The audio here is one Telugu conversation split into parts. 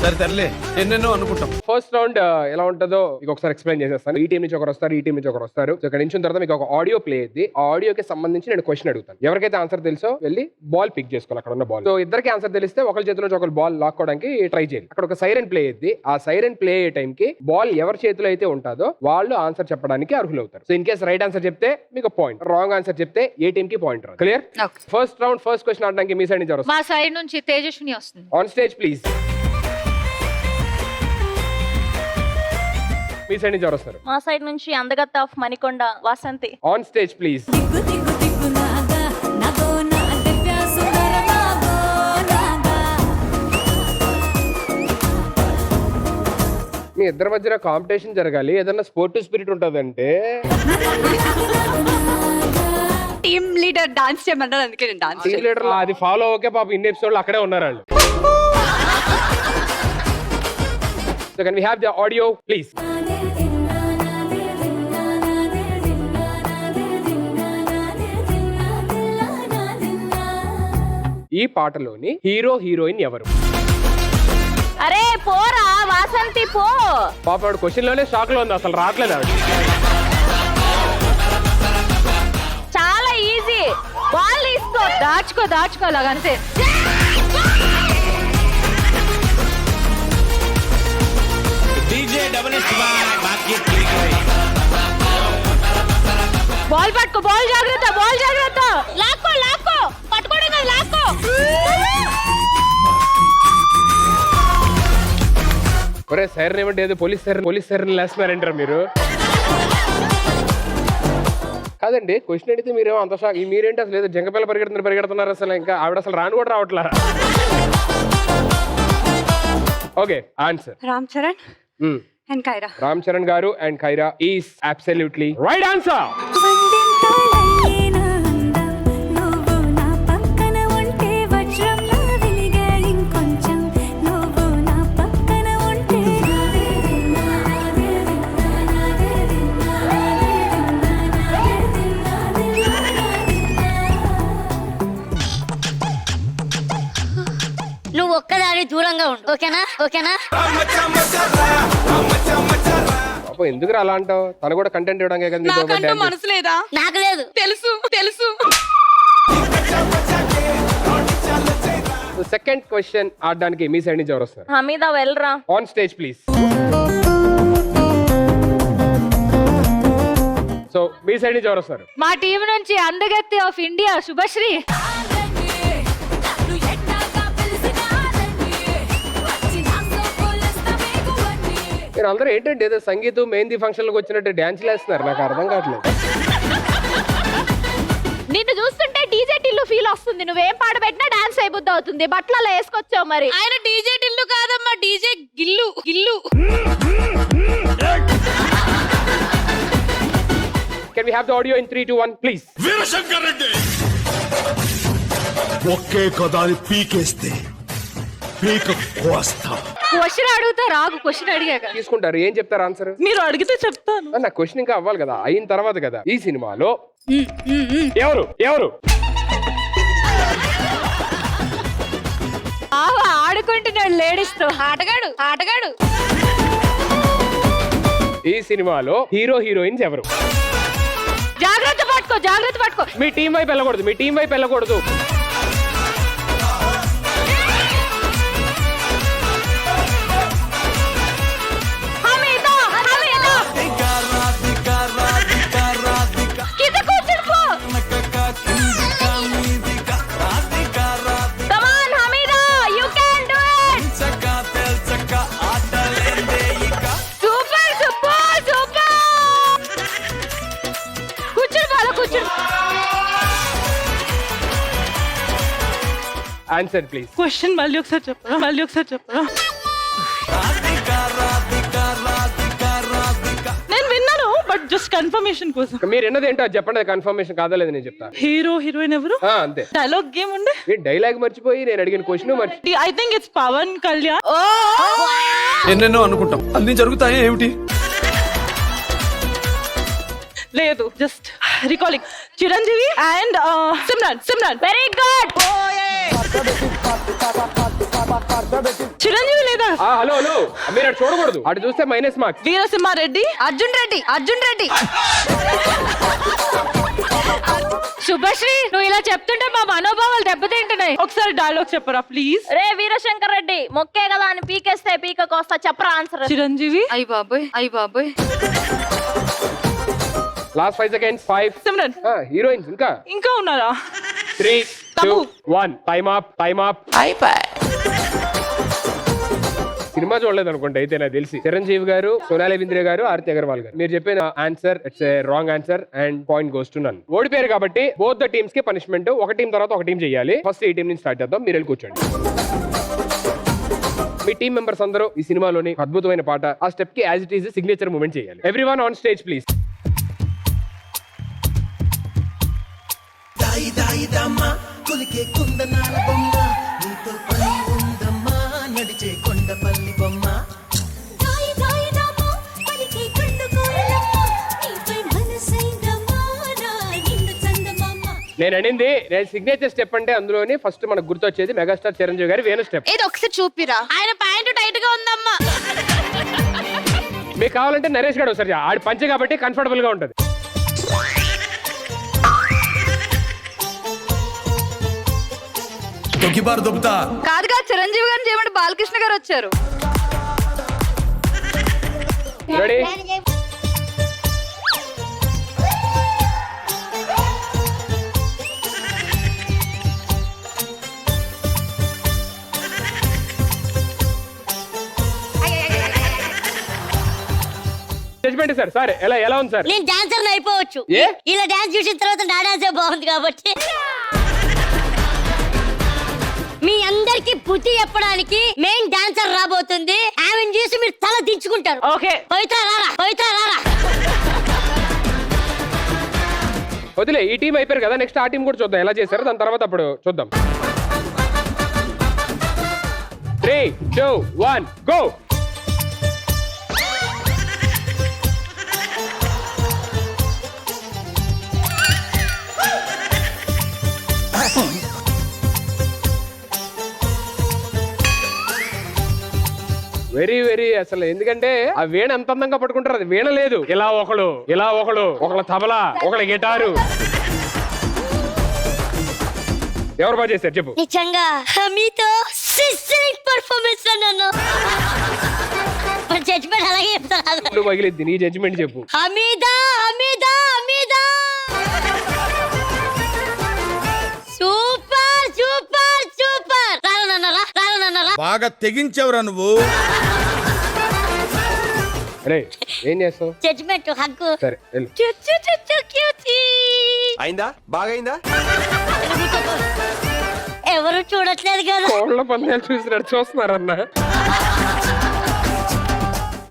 సరే తరలే ఎన్నెన్నో అనుకుంటాం. ఫస్ట్ రౌండ్ ఎలా ఉంటుందో మీకు ఒకసారి ఎక్స్ప్లెయిన్ చేసేస్తాను. ఈ టీం నుంచి ఒకరు వస్తారు, ఈ టీం నుంచి ఒకరు వస్తారు. సో ఇక్కడ నుంచి తర్వాత మీకు ఒక ఆడియో ప్లే అయ్యింది. ఆ ఆడియోకి సంబంధించి నేను క్వశ్చన్ అడుగుతాను. ఎవరికైతే ఆన్సర్ తెలుసో వెళ్ళి బాల్ పిక్ చేసుకోవాలి, అక్కడ ఉన్న బాల్. సో ఇద్దరికి ఆన్సర్ తెలిస్తే ఒకరి చేతిలో ఒకరు బాల్ లాక్కోవడానికి ట్రై చేయాలి. అక్కడ ఒక సైరన్ ప్లే అయ్యింది. ఆ సైరన్ ప్లే అయ్యే టైం కి బాల్ ఎవరి చేతిలో అయితే ఉంటుందో వాళ్ళు ఆన్సర్ చెప్పడానికి అర్హులు అవుతారు. So in case right answer చెప్తే మీకు పాయింట్, రాంగ్ ఆన్సర్ చెప్తే ఏ టీం కి పాయింట్ రాదు. Clear? First round first question ఆడడానికి మీ సైడ్ నుంచి ఎవరు? మా సైడ్ నుంచి తేజస్విని వస్తుంది. On stage please. మీ సైడ్ నుంచి ఎవరు వస్తారు? మా సైడ్ నుంచి అందగత్త of Manikonda Vasanthi. On stage please. మీ ఇద్దరి మధ్యన కాంపిటీషన్ జరగాలి, ఏదన్నా స్పోర్టివ్ స్పిరిట్ ఉంటదంటే. టీమ్ లీడర్ డాన్స్ చేయమన్నారు, అందుకే నేను డాన్స్. టీమ్ లీడర్ అది ఫాలో ఓకే పాప, ఇన్ని ఎపిసోడ్లు అక్కడే ఉన్నారు వాళ్ళు. So can we have the audio please? ఈ పాటలోని హీరో హీరోయిన్ ఎవరు? అరే పోరా వాసంతి పో. పాప ఆవిడ క్వశ్చన్ లోనే షాక్ లో ఉంది, అసలు రావట్లేదు ఆవిడ. చాలా ఈజీ, బాల్ తీసుకో, దాచుకో అలాగంతే. బాల్ పట్టుకో, బాల్ జాగ్రత్త, లాక్కో పట్టుకోవడం కదా, లాక్కో. ఒరే సైరన్ ఏమంటే ఏదో పోలీస్ సైరన్ లేస్తున్నారంటారా మీరు? కాదండి, క్వశ్చన్ అడిగితే మీరేమో అంత షాక్. మీరేంటి అసలు ఏదో జంగపిల్ల పరిగెడుతున్నారు అసలు. ఇంకా ఆవిడ అసలు రాను కూడా రావట్లా. Okay, answer Ram Charan and Kiara. Ram Charan గారు and Kiara is absolutely right answer. నువ్వు ఒక్కదాని దూరంగా ఉండు, ఓకేనా? పాప ఎందుకు అలా అంటావు? తను కూడా కంటెంట్ ఇవ్వడానికి కదా. నాకంటూ మనసు లేదా? నాకు లేదు. తెలుసు. సెకండ్ క్వశ్చన్ ఆడడానికి మీ సైడ్ నుంచి ఎవరు వస్తారు? హమీద వెళ్ళరా. On stage please. So me side నుంచి ఎవరు వస్తారు? మా టీం నుంచి అందగత్తి ఆఫ్ ఇండియా శుభశ్రీ. మీరు అందరూ ఏంటంటే ఏదో సంగీతం మెహందీ ఫంక్షన్లకు వచ్చినట్టు డాన్స్లు వేస్తున్నారు, నాకు అర్థం కావట్లేదు. నిన్ను చూస్తుంటే డీజే టిల్లు ఫీల్ వస్తుంది. నువ్వేం పాట పెట్టినా డాన్స్ అయిపోద్ది అవుతుంది. బట్టలలో వేసుకొచ్చావు మరి. ఆయన డీజే టిల్లు కాదమ్మా, డీజే గిల్లు. Can we have the audio in 3, 2, 1 please? Veerashankar Reddy ఒకే కదాని పీకేస్తే పీక కోస్తా. క్వశ్చన్ అడుగుతా రాగు, క్వశ్చన్ అడిగాక తీసుకుంటారు, ఏం చెప్తారు ఆన్సర్? మీరు అడిగితే చెప్తాను. నా క్వశ్చన్ ఇంకా అవ్వాలి కదా, అయిన తర్వాత కదా. ఈ సినిమాలో ఎవరు ఆడుకుంటున్నాడు లేడీస్ తో, ఆటగాడు. ఈ సినిమాలో హీరో హీరోయిన్స్ ఎవరు? జాగ్రత్త పట్టుకో. మీ టీం వైపు వెళ్ళకూడదు. Answer please. క్వశ్చన్ మళ్ళీ ఒకసారి చెప్పరా? నేను విన్నాను, బట్ జస్ట్ కన్ఫర్మేషన్ కోసం. మీరు ఎన్నది ఏంటో చెప్పండి, కన్ఫర్మేషన్ కాదా లేదు నేను చెప్తా. హీరో హీరోయిన్ ఎవరు? అంతే. డైలాగ్ గేమ్ ఉండే. డైలాగ్ మర్చిపోయి నేను అడిగిన question I think it's Pawan Kalyan. ఎన్నెన్నో అనుకుంటాం, అన్ని జరుగుతాయి ఏమిటి? లేదు, just recalling. Chiranjeevi and Simran. Very good. Chiranjeevi లేదా? హలో హలో, మీరు అటు చూడకూడదు, అటు చూస్తే మైనస్ మార్క్స్. వీరసింహారెడ్డి. అర్జున్ రెడ్డి, అర్జున్ రెడ్డి. శుభశ్రీ, నువ్వు ఇలా చెప్తుంటే మా మనోభావాలు దెబ్బతింటున్నాయి. ఒకసారి డైలాగ్ చెప్పరా ప్లీజ్. రే వీరశంకర్ రెడ్డి, మొక్కే కదా అని పీకేస్తే పీక కోస్తా, చెప్పరా ఆన్సర్. చిరంజీవి. అయ్య బాబోయ్, అయ్య బాబోయ్. Last 5 seconds. 5. సిమ్రన్. హీరోయిన్స్ ఇంకా ఉన్నారా? 3, 2, తప్పు. 1. Time up. సినిమా చూడలేదు అనుకుంటా అయితే నాకు తెలిసి. చిరంజీవి గారు, సోనాలి బింద్రే గారు, ఆర్తి అగర్వాల్ గారు. మీరు చెప్పిన answer it's a wrong answer and point goes to none. ఓడిపోయారు కాబట్టి బోత్ ద టీమ్స్ కి పనిష్మెంట్. ఒక టీం తర్వాత ఒక టీం చేయాలి. ఫస్ట్ ఈ టీం నుంచి స్టార్ట్ చేద్దాం. మీరు వెళ్ళి కూర్చోండి. మీ టీం మెంబర్స్ అందరూ ఈ సినిమాలోని అద్భుతమైన పాట, ఆ స్టెప్ కి as it is signature movement చేయాలి. Everyone on stage please. కులికే కుందనాల బొమ్మ నీతో పని ఉందమ్మా నడిచే కొండపల్లి బొమ్మ నేను అనింది సిగ్నేచర్ స్టెప్ అంటే అందులోని ఫస్ట్ మనకు గుర్తొచ్చేది మెగాస్టార్ చిరంజీవి గారి వేణు స్టెప్. ఇది ఒకసారి చూపిరా. ఆయన ప్యాంటు టైట్ గా ఉందమ్మా. మీకు కావాలంటే నరేష్ గారు ఒకసారి ఆడి పంచే కాబట్టి కంఫర్టబుల్ గా ఉంటది. కాదుగా చిరంజీవి గారిని చేయమంటే బాలకృష్ణ గారు వచ్చారు. రెడీ? Judgement sir. సార్ ఎలా ఉంది సార్? నేను డాన్సర్ అయిపోవచ్చు. ఏ? ఇలా డాన్స్ చూసిన తర్వాత నా డాన్సే బాగుంది కాబట్టి. మీ అందరికి బుద్ధి చెప్పడానికి మెయిన్ డాన్సర్ రాబోతుంది. ఆమెను చూసి మీరు తల దించుకుంటారు. ఓకే. పవిత్ర రారా. వదిలే, ఈ టీం అయిపోయారు కదా, నెక్స్ట్ ఆ టీం కూడా చూద్దాం ఎలా చేశారు. దాని తర్వాత అప్పుడు చూద్దాం. 3, 2, 1 గో. వెరీ అసలు ఎందుకంటే ఆ వీణ ఎంత అందంగా పట్టుకుంటారు. అది వీణ లేదు, ఇలా ఒకళ్ళు తబలా, ఒకళ్ళ గిటారు. ఎవరు బాగా చేశారు చెప్పు. నిజంగా మీతో సిస్టరింగ్ పర్ఫార్మెన్స్ అన్నాను. మన జడ్జ్మెంట్ అలాగే చెప్తాను. నువ్వు పగిలిద్ది, నీ జడ్జిమెంట్ చెప్పు. హమీదా. సూపర్. రానన్నారా. బాగా తెగించావురా నువ్వు. అరే ఏం చేస్తావు? జడ్జ్మెంట్ హక్కు. సరే వెళ్ళు. అయిందా? బాగైందా? ఎవరు చూడట్లేదు కదా. కోళ్ళ పందాలు చూస్తున్నారన్న.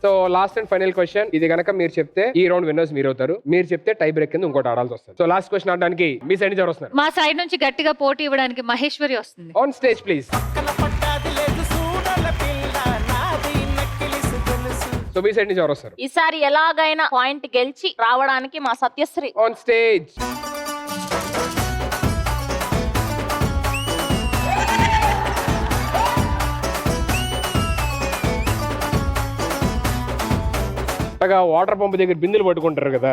So last and final question. ఇది గనక మీరు చెప్తే ఈ రౌండ్ విన్నర్స్ మీరు అవుతారు. మీరు చెప్తే టై బ్రేక్ కింద ఇంకోటి ఆడాల్సి వస్తుంది. సో లాస్ట్ క్వశ్చన్ ఆడడానికి మీ సైడ్ నుంచి ఎవరు వస్తున్నారు? మా సైడ్ నుంచి గట్టిగా పోటీ ఇవ్వడానికి మహేశ్వరి వస్తుంది. On stage please. So me side నుంచి ఎవరు వస్తారు? ఈసారి ఎలాగైనా పాయింట్ గెలిచి రావడానికి మా Satyasri. On stage. Water pump దగ్గర బిందులు పట్టుకుంటారు కదా.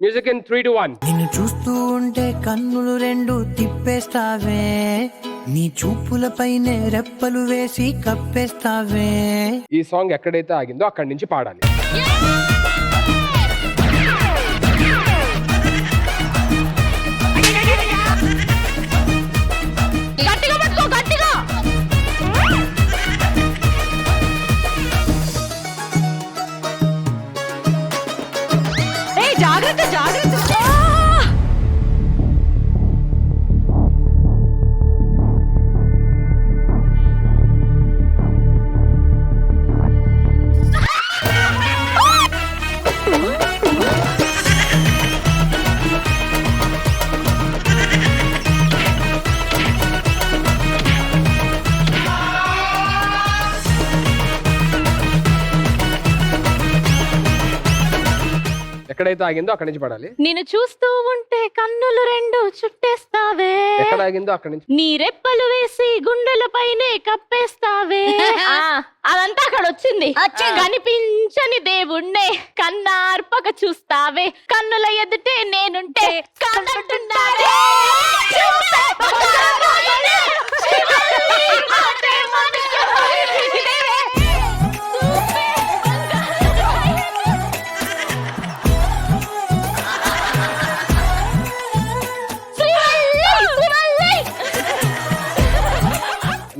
Music in 3, 2, 1. నిన్ను చూస్తూ ఉంటే కన్నులు రెండు తిప్పేస్తావే, నీ చూపులపైనే రెప్పలు వేసి కప్పేస్తావే. ఈ సాంగ్ ఎక్కడైతే ఆగిందో అక్కడి నుంచి పాడాలి. జాగ్రత్త. ఎక్కడైతే ఆగిందో అక్కడి నుంచి పడాలి. నిన్ను చూస్తూ ఉంటే కన్నులు రెండు చుట్టేస్తావే, ఎక్కడ ఆగిందో అక్కడి నుంచి. నీ రెప్పలు వేసి గుండెల పైనే కప్పేస్తావే. అదంతా అక్కడ వచ్చింది. కనిపించని దేవుణ్ణే కన్నార్పక చూస్తావే, కన్నుల ఎదుటే నేనుంటే కాదంటున్నారే.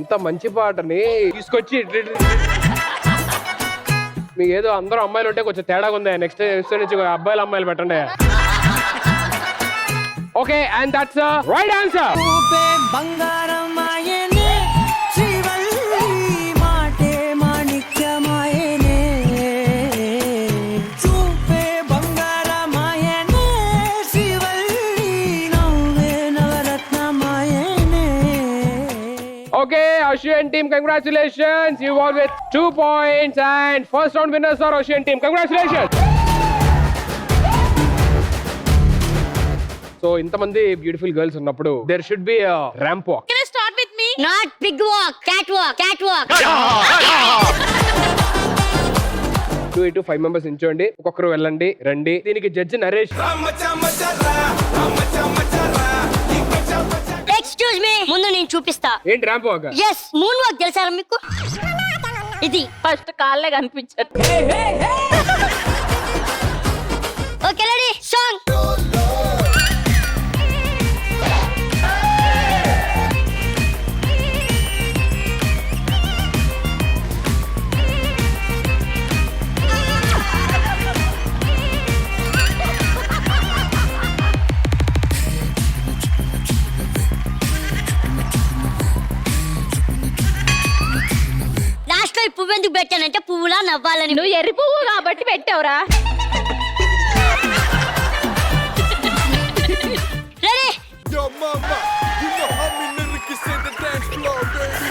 ఇంత మంచి పాటని తీసుకొచ్చి మీకు ఏదో అందరూ అమ్మాయిలు ఉంటే కొంచెం తేడాగా ఉంది. నెక్స్ట్ ఎపిసోడ్ నుంచి అబ్బాయిలు అమ్మాయిలు పెట్టండి. Okay, and that's right answer. బంగారం ఆయనే శ్రీవల్లి మాటే మాణిక్యమాయనే చూపే బంగారం ఆయనే శ్రీవల్లి నవ్వే నవరత్నమాయనే. Okay, Ocean team, congratulations. You won with 2 points and first round winners are Ocean team. Congratulations. So, ఇంతమంది బ్యూటిఫుల్ గర్ల్స్ ఉన్నప్పుడు there should be a ramp walk. Can I start with me? Not big walk, cat walk, cat walk. 2 to 5 members నించోండి, ఒక్కొక్కరు వెళ్ళండి రండి. దీనికి జడ్జి నరేష్. ఎక్స్క్యూజ్ మీ, ముందు నేను చూపిస్తా. ఏంటి ramp walk? Yes, moon walk తెలుసారా మీకు? ఇది ఫస్ట్ కాళ్ళే కనిపించదు. Okay, ready, song. లాస్ట్ లో ఈ పువ్వు ఎందుకు పెట్టానంటే పువ్వులా నవ్వాలని. నువ్వు ఎర్రి పువ్వు కాబట్టి పెట్టావురా. Ready, Yo, mama, you know how me lyrics in the dance floor, baby.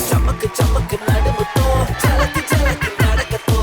చమక్ చమక్ నడుముతో చలక్ చలక్ నడకతో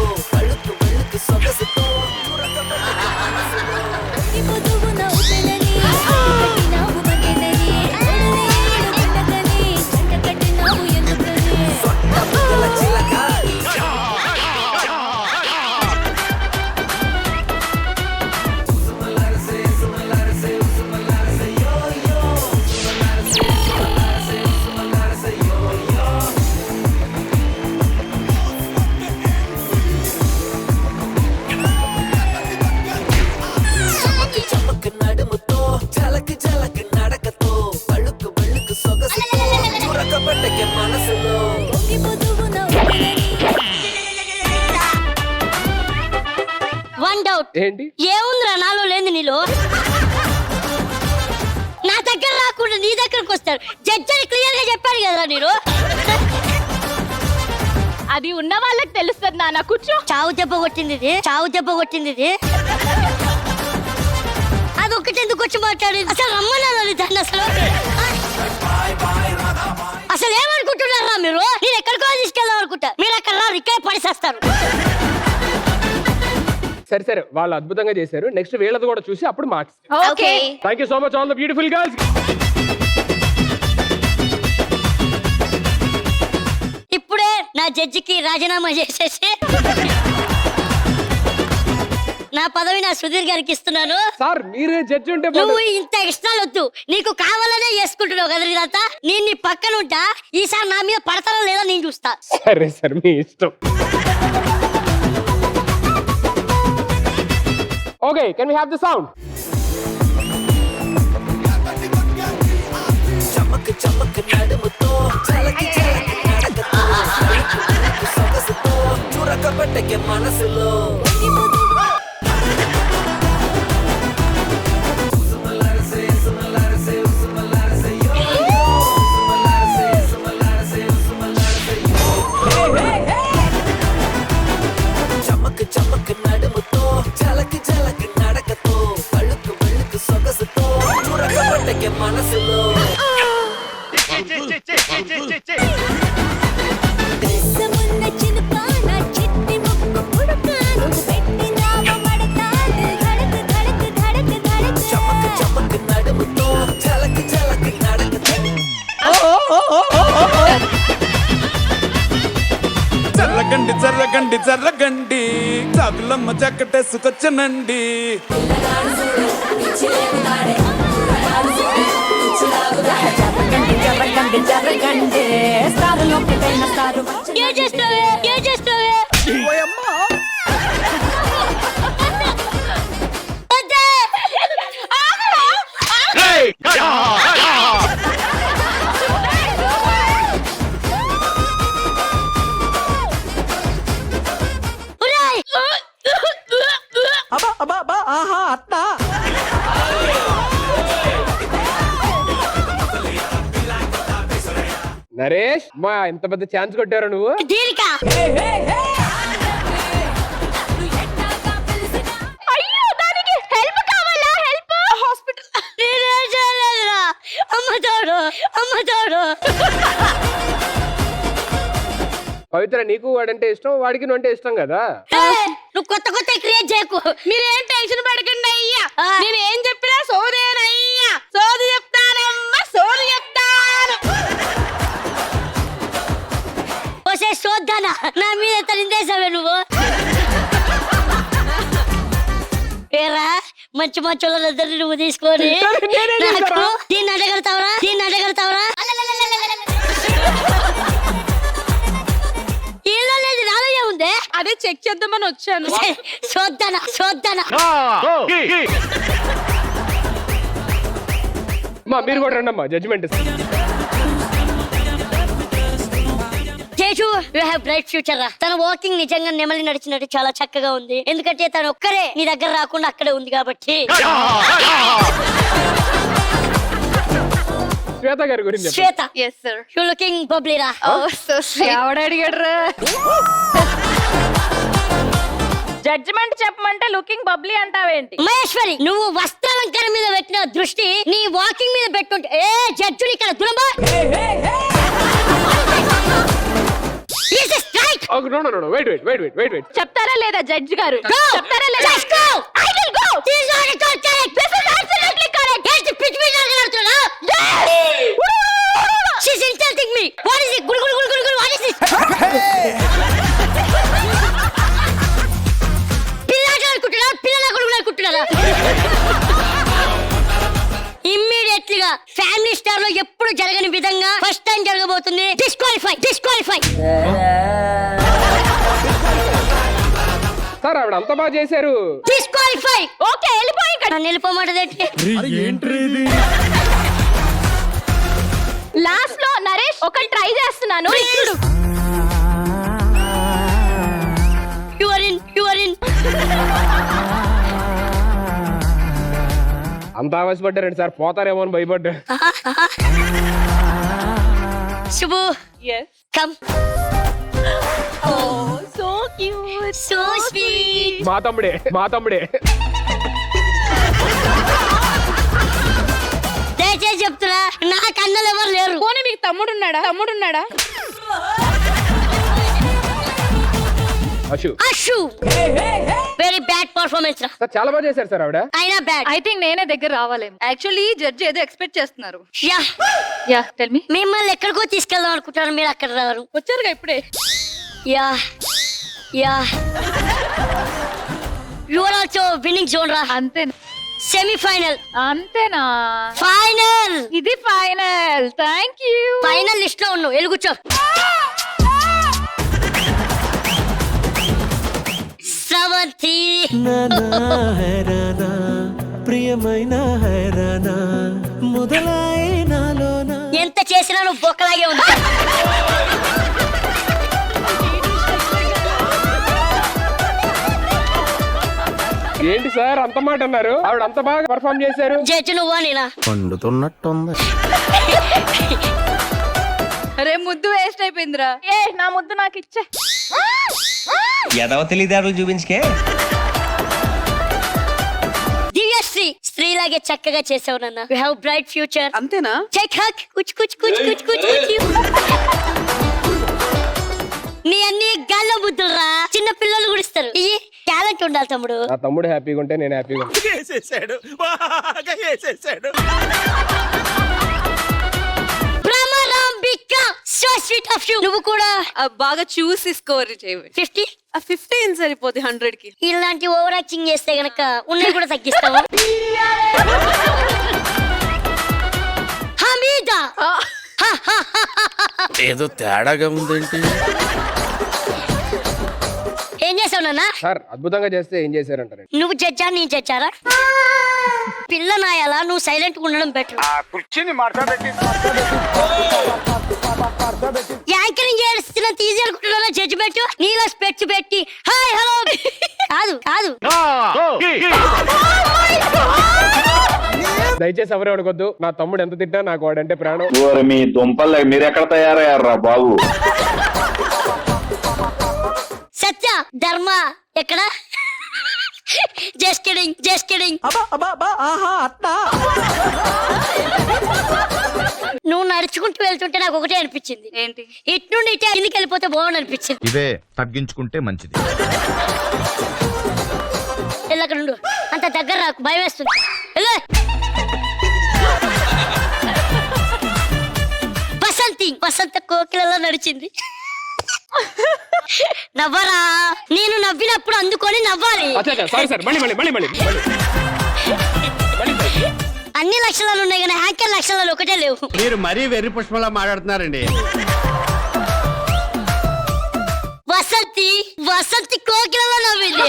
అழுకు వెలుకు సొగసుతో వన్ డౌట్. ఏంటి? ఏముందిరా నాలో లేదు నీలో? నా దగ్గర రాకుండా నీ దగ్గరకు వస్తారు. జడ్జి క్లియర్ గా చెప్పాడు కదరా నేను. అది ఉన్న వాళ్ళకి తెలుస్తుంది నాన్న. కూర్చో. చావు దెబ్బ కొట్టింది ఇది, చావు దెబ్బ కొట్టింది ఇది. అది ఒక్కటి ఎందుకు వచ్చి మాట్లాడింది? అసలు రమ్మన్నాను దాన్ని. అసలు ఏమనుకుంటున్నారా మీరు? నేను ఎక్కడికో తీసుకెళ్దాం అనుకుంటా, మీరు అక్కడ రారు, ఇక్కడే పడిసేస్తారు. సరే సరే, వాళ్ళు అద్భుతంగా చేశారు. నెక్స్ట్ వీళ్ళది కూడా చూసి అప్పుడు marks. Okay, thank you so much all the beautiful girls. ఇప్పుడే నా జడ్జికి రాజీనామా చేసేసి నా పదవి నా సుధీర్ గారికి ఇస్తున్నాను. సార్ మీరే జడ్జి ఉంటే నువ్వు ఇంత ఇష్టాలు వద్దు, నీకు కావాలనే చేసుకుంటున్నావు కదా ఇదంతా. నేను నీ పక్కన ఉంటా, ఈసారి నా మీద పడతారా లేదా నేను చూస్తా. సరే సార్, మీ ఇష్టం. Okay, can we have the sound? చమక్ చమక్ నడుముతో చలక్ చలక్ నడకతో సొగసుతో చురకబెట్టకే మనసులో చమక్ చమక్ నడుముతో చలక్ చలక్ జరగండి జరగండి చాకులమ్మ చక్కటేసుకొచ్చనండి. ఏం చేస్తావే ఏం చేస్తావే వద్దే. ఒరేయ్. అబ్బా అబ్బా అబ్బా ఆహా అత్తా నరేష్ మా ఎంత పెద్ద ఛాన్స్ కొట్టారు నువ్వు. దీనికా అయ్యో దానికి హెల్ప్ కావాలా? Help hospital. నేనేం చేయలేదురా. అమ్మ తోడు అమ్మ తోడు. పవిత్ర నీకు వాడంటే ఇష్టం, వాడికి నువ్వు అంటే ఇష్టం కదా. ఏయ్, నువ్వు కొత్త కొత్త క్రియేట్ చేయకు. మీరేం టెన్షన్ పడకండి అయ్యా. నేను ఏం చెప్పినా సోదేనయ్యా. సోది చెప్తానమ్మా సోది చెప్తాను. వసే చూద్దానా నా మీద తరిందేశావే నువ్వు. ఏరా మంచి మంచి వాళ్ళందరినీ నువ్వు తీసుకొని నాకు దీన్ని అడగడతావరా దీన్ని అడగడతావరా. ఏదో లేదు నాలో ఉందే. అదే చెక్ చేద్దామని వచ్చాను. చూద్దానా చూద్దానా. అమ్మా మీరు కూడా రండి అమ్మా జడ్జిమెంట్. జేజు యు హావ్ బ్రైట్ ఫ్యూచర్ రా. తన వాకింగ్ నిజంగా నెమలి నడిచినట్టు చాలా చక్కగా ఉంది. ఎందుకంటే తను ఒక్కరే నీ దగ్గర రాకుండా అక్కడే ఉంది కాబట్టి. శ్వేత గారి గురించి చెప్పండి. Shweta yes sir. You looking bubbly రా. ఎవడ అడిగాడ్రా? జడ్జిమెంట్ చెప్పమంటే లుకింగ్ బబ్లీ అంటావేంటి? మహేశ్వరి నువ్వు వస్త్రాలంకారం మీద పెట్టిన దృష్టి నీ వాకింగ్ మీద పెట్టుంటే ఏ జడ్జుని ఇక్కడ దురమా. వెయిట్. చెప్తారా లేదా జడ్జి గారు? Go! చెప్తారా లేదా? Just go! I will go. This is not at all correct. This is absolutely correct. ఏంటి పిచ్చి పిచ్చి మాట్లాడుతున్నా? She's insulting me. What is it? గుడు గుడు గుడు గుడు గుడు. What is this? పిల్లాడు అనుకుంటున్నారా? పిల్లల కొడుకులు అనుకుంటున్నారా? ఇమ్మీడియట్లీగా ఫ్యామిలీ స్టార్ లో ఎప్పుడు జరగని విధంగా ఫస్ట్ టైం జరగబోతుంది. Disqualify disqualify. సార్ ఆవిడ అంత బాగా చేశారు. డిస్క్వాలిఫై. ఓకే వెళ్ళిపోయి ఇక్కడ. నన్ను వెళ్ళిపోమంటదేంటి? లాస్ట్ లో నరేష్ ఒక ట్రై చేస్తున్నాను. చూడు. You are in. You are in. అంత ఆవేశపడ్డారండి సార్, పోతారేమో అని భయపడ్డా. Shubhu Yes. Come. Oh, so cute. So sweet. మా తమ్ముడే. దయచేసి చెప్తున్నా నా కన్నలు ఎవరు లేరు. పోనీ మీకు తమ్ముడున్నాడా? అషు వెరీ బ్యాడ్ పర్ఫార్మెన్స్ రా. సార్ చాలా బాగా చేశారు సార్ ఆవిడ. అయినా బ్యాడ్. ఐ థింక్ నేనే దగ్గర రావాలేమో. యాక్చువల్లీ జడ్జి ఏదో ఎక్స్పెక్ట్ చేస్తున్నారు. Yeah yeah tell me. మిమ్మల్ని ఎక్కడికో తీసుకెళ్దాం అనుకుంటారు, మీరు అక్కడ రారు. వచ్చారుగా ఇప్పుడే. Yeah yeah you are also winning zone రా. అంతేనా? సెమీఫైనల్ అంతేనా? ఫైనల్. ఇది final. Thank you. Final list లో ఉన్నావు. ఎలుగుచో. స్రవంతి. హైరానా ప్రియమైన హైరానా మొదలై నాలోనా. ఎంత చేసినా నువ్వు బొక్కలాగే ఉంది. ఏంటి సార్ అంత మాట అన్నారు? ఆవిడ అంత బాగా పర్ఫామ్ చేశారు. జడ్జి నువ్వా నేనా? పండుతున్నట్టుంది. అరే ముద్దు వేస్ట్ అయిపోయిందిరా. ఏ నా ముద్దు నాకు ఇచ్చే. ఎదవ తెలివితేటలు చూపించుకే. దివ్యశ్రీ స్త్రీలాగే చక్కగా చేసావు నాన్న. You have bright future. అంతేనా? చెక్ హక్ కుచ్ కుచ్ కుచ్ కుచ్ కుచ్ కుచ్. నీ అన్ని గాల్లో బుద్ధులు రా. చిన్న పిల్లలు కూడా ఇస్తారు. ఈ టాలెంట్ ఉండాలి తమ్ముడు. నా తమ్ముడు హ్యాపీగా ఉంటే నేను హ్యాపీగా ఉంటాను. Bhramarambika so sweet of you. నువ్వు కూడా బాగా చూసి స్కోర్ చేయవు. 50. 15 సరిపోతే 100 కి. ఇలాంటి ఓవర్ యాక్టింగ్ చేస్తే గనక ఉన్నవి కూడా తగ్గిస్తావా? హమీదా ఏదో తేడాగా ఉందేంటి? ఏం చేసావు నాన్న? సార్ అద్భుతంగా చేస్తే ఏం చేశారంటారు? నువ్వు జడ్జా నేను జడ్జారా? పిల్ల నాయాలా నువ్వు సైలెంట్ గా ఉండడం బెటర్. యాంకరింగ్ చేస్తున్న ఈజీ అనుకుంటున్నా జడ్జిమెంట్. నీలో స్పెట్స్ పెట్టి హాయ్ హలో కాదు కాదు. దయచేసి ఎవరు అడగొద్దు. నా తమ్ముడు ఎంత తిట్టా నాకు వాడంటే ప్రాణం. మీ దుంపలు మీరెక్కడ తయారయ్యారా బాబు? సత్య ధర్మ ఎక్కడ? Just kidding just kidding. నువ్వు నడుచుకుంటూ వెళ్తుంటే నాకు ఒకటే అనిపించింది. ఏంటి? ఇటు నుండి ఇటే కిందికి వెళ్ళిపోతే బాగుంది అనిపించింది. ఇవే తగ్గించుకుంటే మంచిది. వెళ్ళక్కడ నుండు అంత దగ్గర నాకు భయం వేస్తుంది. వెళ్ళు. వసంతి వసంత కోకిలలో నడిచింది. నవ్వరా? నేను నవ్వినప్పుడు అందుకొని నవ్వాలి. సారీ సార్ మళ్ళీ అన్ని లక్షణాలు ఉన్నాయి కానీ హ్యాంకర్ లక్షణాలు ఒకటే లేవు. మీరు మరీ వెర్రి పుష్పంలా మాట్లాడుతున్నారండి. వసంతి వసంతి కోకిలలో నవ్వింది.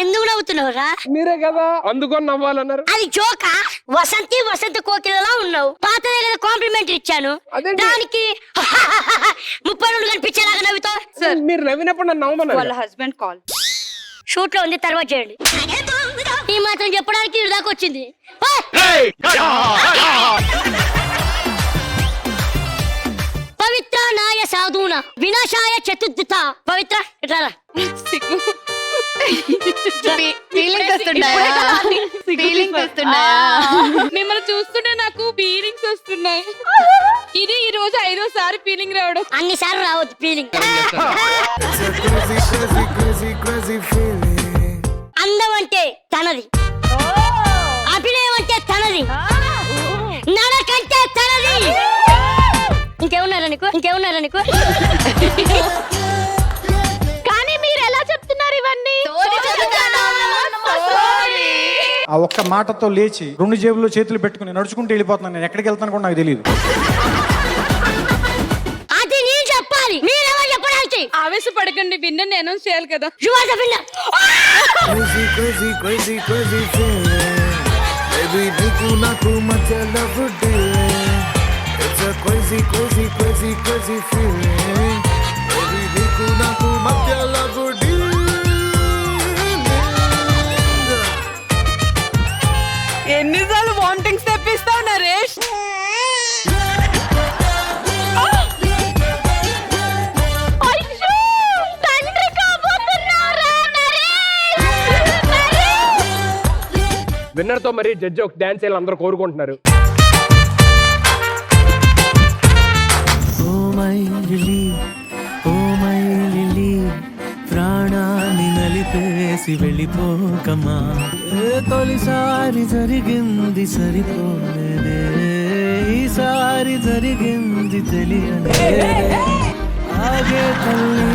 ఎందుకు నవ్వుతున్నావురా? మీరే కదా అందుకొని నవ్వాలన్నారు. అది జోకా? వసంతి వసంత కోకిలలో ఉన్నావు. పాతదే కదా కాంప్లిమెంట్ ఇచ్చాను. అదేంటి? దానికి 32 కనిపించేలాగా నవ్వుతావు. మీరు నవ్వినప్పుడు నన్ను నవ్వమన్నారు. వాళ్ళ హస్బెండ్ కాల్. షూట్ లో ఉంది తర్వాత చేయండి. ఈ మాత్రం చెప్పడానికి ఇటు దాకా వచ్చింది. పవిత్ర నాయ సాధున వినాశాయ చతుర్థ. పవిత్ర ఇట్లా ఫీలింగ్స్ వస్తున్నాయా? మిమ్మల్ని చూస్తుంటే నాకు ఫీలింగ్స్ వస్తున్నాయి. ఇది ఈ రోజు 5వ ఫీలింగ్ రావడం. అన్ని సార్లు రావద్దు ఫీలింగ్. అందం అంటే తనది, అభినయం అంటే తనది, నడకంటే తనది. ఇంకేమున్నారా నీకు? కానీ మీరు ఎలా చెప్తున్నారు ఇవన్నీ? ఆ ఒక్క మాటతో లేచి 2 జేబుల్లో చేతులు పెట్టుకుని నడుచుకుంటూ వెళ్ళిపోతున్నాను. నేను ఎక్కడికి వెళ్తాను కూడా నాకు తెలియదు. అది నేను చెప్పాలి, మీరెవరు చెప్పడానికి? ఆవేశపడకండి, విన్నర్ అనౌన్స్ చేయాలి కదా. You are the winner. crazy feeling. Baby, నీకు నాకు మధ్య love dealing. It's a crazy feeling. Baby, నీకు నాకు మధ్య love dealing. ఎన్నిసార్లు వామిటింగ్స్ తెప్పిస్తావు నరేష్? విన్నర్ తో మరి జడ్జి ఒక డాన్స్ చేయాలని అందరూ కోరుకుంటున్నారు. ప్రాణాన్ని నలిపేసి వెళ్ళిపోకమా, తొలిసారి జరిగింది సరిపోలేదే, ఈసారి జరిగింది తెలియదే. ఆగే తల్లి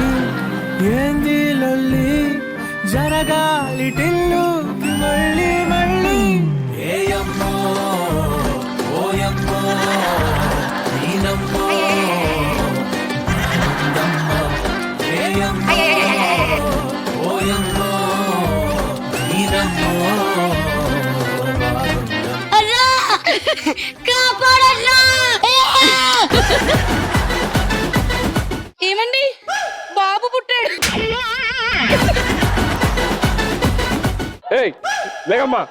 ఏంది లల్లి, జరగాలి టిల్లుకి మళ్ళీ మళ్ళీ. ఏయమ్మో ఓయమ్మో నీనమ్మో ఏయమ్మో ఓయమ్మో నీనమ్మో. అన్నా కాపాడన్నా. ఏమండి బాబు పుట్టాడు. ఏయ్ లేకమ్మా,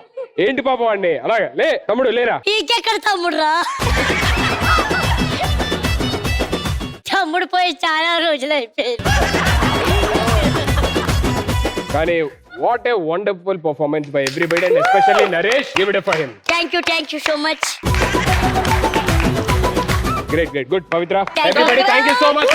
ఏంటి పాపం వాడిని అలాగా? లే తమ్ముడు లేరా? ఇంకెక్కడ తమ్ముడురా? తమ్ముడు పోయి చాలా రోజులు అయిపోయింది. కానీ what a wonderful performance by everybody and especially Naresh. Give it for him. Thank you so much. Great good Pavitra. Everybody thank you so much.